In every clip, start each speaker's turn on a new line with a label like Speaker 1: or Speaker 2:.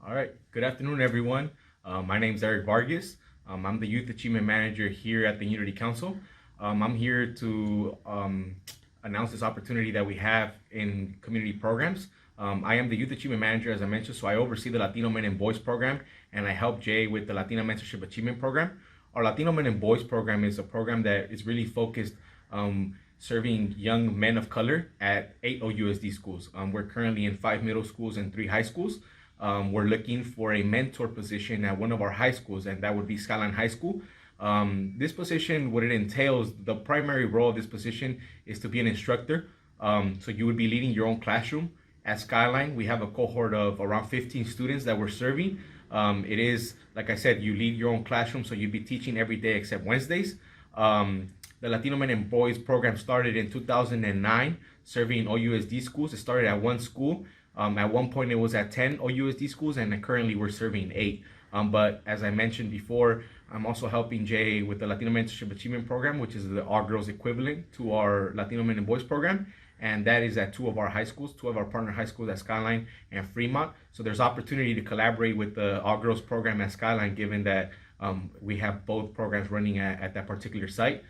Speaker 1: All right, good afternoon, everyone. My name is Eric Vargas. I'm the Youth Achievement Manager here at the Unity Council. I'm here to announce this opportunity that we have in community programs. I am the Youth Achievement Manager, as I mentioned, so I oversee the Latino Men and Boys program, and I help Jay with the Latina Mentorship Achievement program. Our Latino Men and Boys program is a program that is really focused serving young men of color at 8 OUSD schools. We're currently in 5 middle schools and 3 high schools. We're looking for a mentor position at one of our high schools, and that would be Skyline High School. This position, what it entails, the primary role of this position is to be an instructor. So you would be leading your own classroom. At Skyline, we have a cohort of around 15 students that we're serving. It is, like I said, you lead your own classroom, so you'd be teaching every day except Wednesdays. The Latino Men and Boys program started in 2009, serving OUSD schools. It started at one school. At one point, it was at 10 OUSD schools, and currently we're serving 8. But as I mentioned before, I'm also helping Jay with the Latino Mentorship Achievement program, which is the All Girls equivalent to our Latino Men and Boys program. And that is at 2 of our high schools, 2 of our partner high schools at Skyline and Fremont. So there's opportunity to collaborate with the All Girls program at Skyline, given that we have both programs running at that particular site.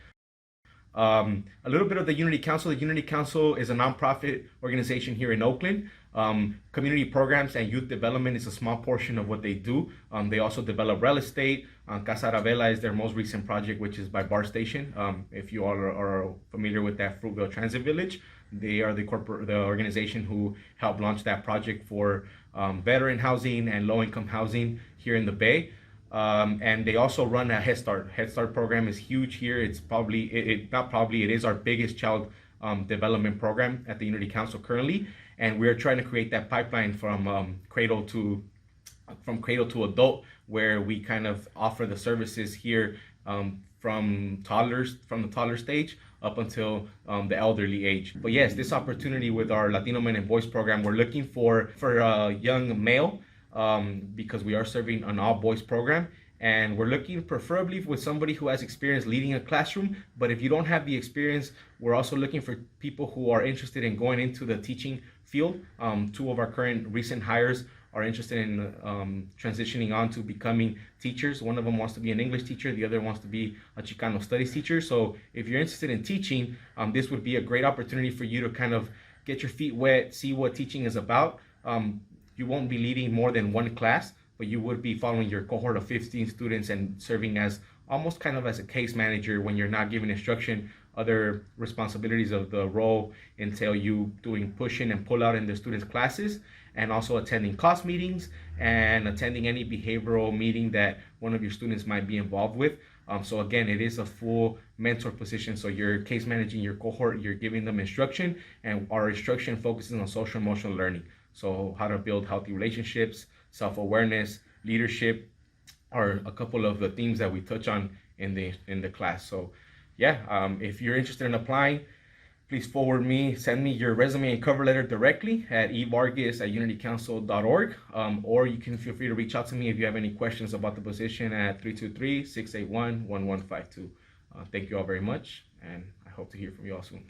Speaker 1: A little bit of the Unity Council. The Unity Council is a nonprofit organization here in Oakland. Community programs and youth development is a small portion of what they do. They also develop real estate. Casa Arabella is their most recent project, which is by Bar Station. If you all are familiar with that Fruitville Transit Village, they are the organization who helped launch that project for veteran housing and low-income housing here in the Bay. And they also run a Head Start. Head Start program is huge here. It's probably, it is our biggest child development program at the Unity Council currently. And we're trying to create that pipeline from cradle to adult, where we kind of offer the services here from the toddler stage up until the elderly age. But yes, this opportunity with our Latino Men and Boys program, we're looking for a young male, because we are serving an all boys program, and we're looking preferably with somebody who has experience leading a classroom. But if you don't have the experience, we're also looking for people who are interested in going into the teaching field. 2 of our current recent hires are interested in transitioning on to becoming teachers. One of them wants to be an English teacher, the other wants to be a Chicano studies teacher. So if you're interested in teaching, this would be a great opportunity for you to kind of get your feet wet, see what teaching is about. You won't be leading more than 1 class, but you would be following your cohort of 15 students and serving as almost kind of as a case manager when you're not giving instruction. Other responsibilities of the role entail you doing push-in and pull-out in the students' classes, and also attending class meetings and attending any behavioral meeting that one of your students might be involved with. So again, it is a full mentor position. So you're case managing your cohort, you're giving them instruction, and our instruction focuses on social emotional learning. So how to build healthy relationships, self-awareness, leadership are a couple of the themes that we touch on in the class. So yeah, if you're interested in applying, please send me your resume and cover letter directly at evargas@unitycouncil.org, or you can feel free to reach out to me if you have any questions about the position at 323-681-1152. Thank you all very much, and I hope to hear from you all soon.